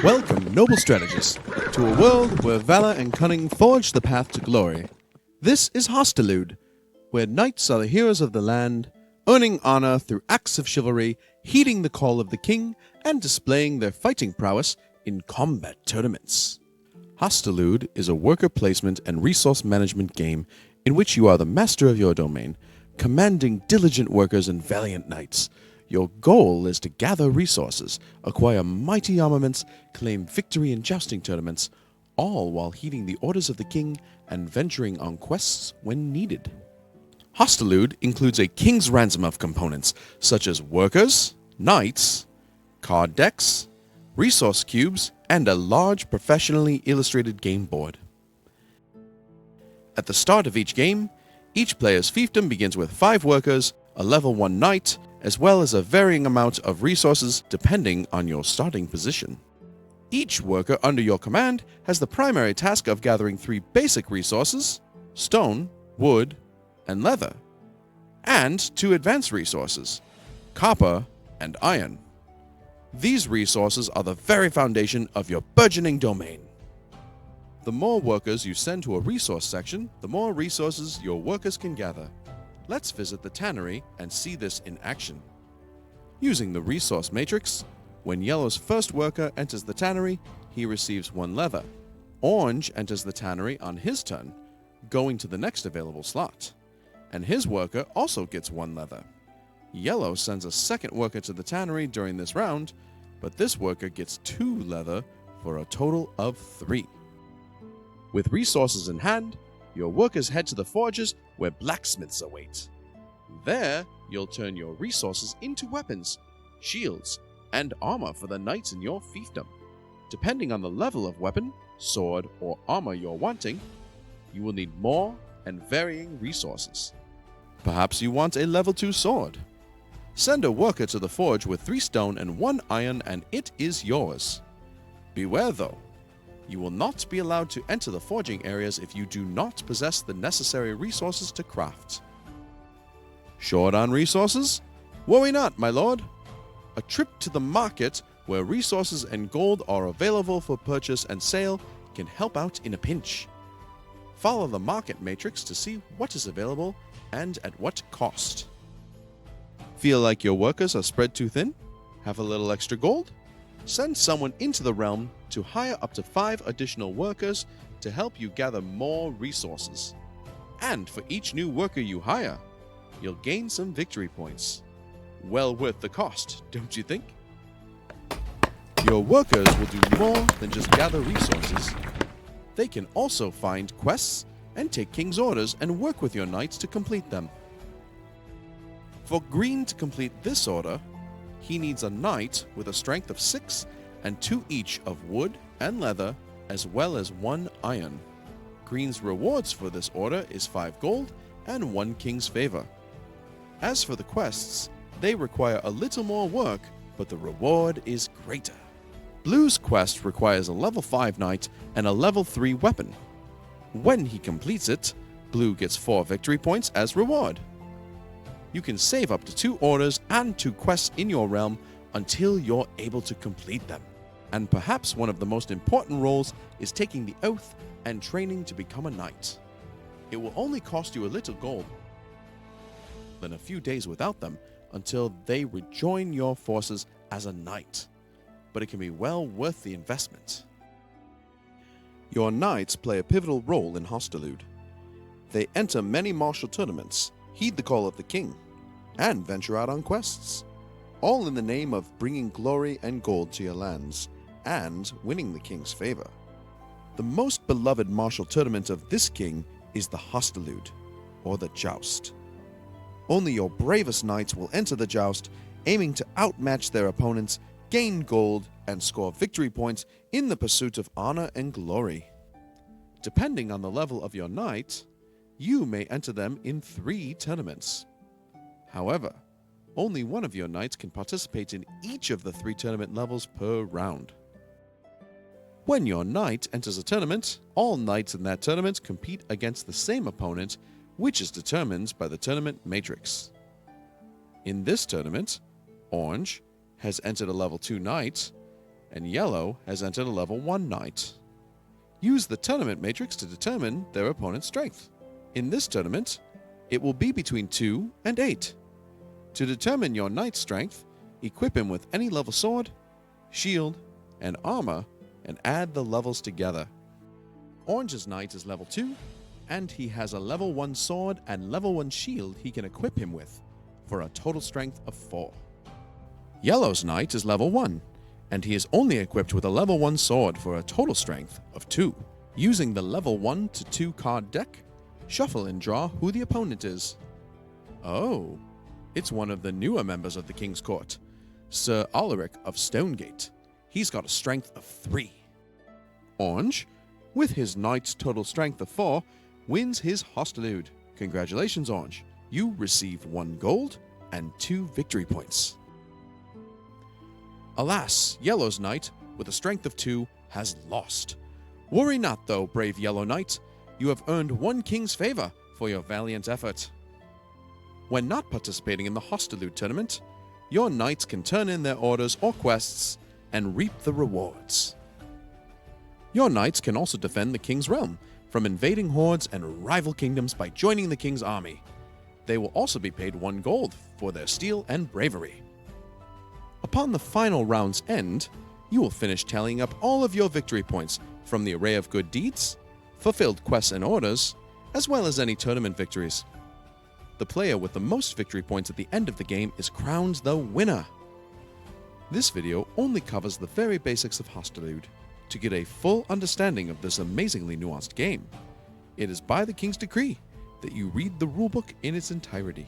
Welcome, noble strategist, to a world where valor and cunning forge the path to glory. This is Hastilude, where knights are the heroes of the land, earning honor through acts of chivalry, heeding the call of the king, and displaying their fighting prowess in combat tournaments. Hastilude is a worker placement and resource management game in which you are the master of your domain, commanding diligent workers and valiant knights. Your goal is to gather resources, acquire mighty armaments, claim victory in jousting tournaments, all while heeding the orders of the king and venturing on quests when needed. Hastilude includes a king's ransom of components such as workers, knights, card decks, resource cubes, and a large professionally illustrated game board. At the start of each game, each player's fiefdom begins with 5 workers, a level 1 knight, as well as a varying amount of resources depending on your starting position. Each worker under your command has the primary task of gathering 3 basic resources, stone, wood, and leather, and 2 advanced resources, copper and iron. These resources are the very foundation of your burgeoning domain. The more workers you send to a resource section, the more resources your workers can gather. Let's visit the tannery and see this in action. Using the resource matrix, when yellow's first worker enters the tannery, he receives 1 leather. Orange enters the tannery on his turn, going to the next available slot, and his worker also gets 1 leather. Yellow sends a second worker to the tannery during this round, but this worker gets 2 leather for a total of 3. With resources in hand, your workers head to the forges where blacksmiths await. There, you'll turn your resources into weapons, shields, and armor for the knights in your fiefdom. Depending on the level of weapon, sword, or armor you're wanting, you will need more and varying resources. Perhaps you want a level 2 sword. Send a worker to the forge with 3 stone and 1 iron and it is yours. Beware though. You will not be allowed to enter the forging areas if you do not possess the necessary resources to craft. Short on resources? Worry not, my lord. A trip to the market where resources and gold are available for purchase and sale can help out in a pinch. Follow the market matrix to see what is available and at what cost. Feel like your workers are spread too thin? Have a little extra gold? Send someone into the realm to hire up to 5 additional workers to help you gather more resources. And for each new worker you hire, you'll gain some victory points. Well worth the cost, don't you think? Your workers will do more than just gather resources. They can also find quests and take king's orders and work with your knights to complete them. For green to complete this order, he needs a knight with a strength of 6 and 2 each of wood and leather, as well as 1 iron. Green's rewards for this order is 5 gold and 1 king's favor. As for the quests, they require a little more work, but the reward is greater. Blue's quest requires a level 5 knight and a level 3 weapon. When he completes it, Blue gets 4 victory points as reward. You can save up to 2 orders and 2 quests in your realm until you're able to complete them. And perhaps one of the most important roles is taking the oath and training to become a knight. It will only cost you a little gold, then a few days without them until they rejoin your forces as a knight. But it can be well worth the investment. Your knights play a pivotal role in Hastilude. They enter many martial tournaments, heed the call of the king, and venture out on quests, all in the name of bringing glory and gold to your lands, and winning the king's favor. The most beloved martial tournament of this king is the Hastilude, or the Joust. Only your bravest knights will enter the joust, aiming to outmatch their opponents, gain gold, and score victory points in the pursuit of honor and glory. Depending on the level of your knight, you may enter them in 3 tournaments. However, only one of your knights can participate in each of the 3 tournament levels per round. When your knight enters a tournament, all knights in that tournament compete against the same opponent, which is determined by the tournament matrix. In this tournament, Orange has entered a level 2 knight, and yellow has entered a level 1 knight. Use the tournament matrix to determine their opponent's strength. In this tournament, it will be between 2 and 8. To determine your knight's strength, equip him with any level sword, shield, and armor, and add the levels together. Orange's knight is level 2, and he has a level 1 sword and level 1 shield he can equip him with, for a total strength of 4. Yellow's knight is level 1, and he is only equipped with a level 1 sword for a total strength of 2. Using the level 1 to 2 card deck, shuffle and draw who the opponent is. Oh, it's one of the newer members of the King's Court, Sir Alaric of Stonegate. He's got a strength of 3. Orange, with his knight's total strength of 4, wins his Hastilude. Congratulations, Orange. You receive 1 gold and 2 victory points. Alas, Yellow's knight, with a strength of 2, has lost. Worry not though, brave Yellow Knight. You have earned 1 king's favor for your valiant effort. When not participating in the Hastilude tournament, your knights can turn in their orders or quests and reap the rewards. Your knights can also defend the king's realm from invading hordes and rival kingdoms by joining the king's army. They will also be paid 1 gold for their steel and bravery. Upon the final round's end, you will finish tallying up all of your victory points from the array of good deeds, fulfilled quests and orders, as well as any tournament victories. The player with the most victory points at the end of the game is crowned the winner. This video only covers the very basics of Hastilude. To get a full understanding of this amazingly nuanced game, it is by the King's decree that you read the rulebook in its entirety.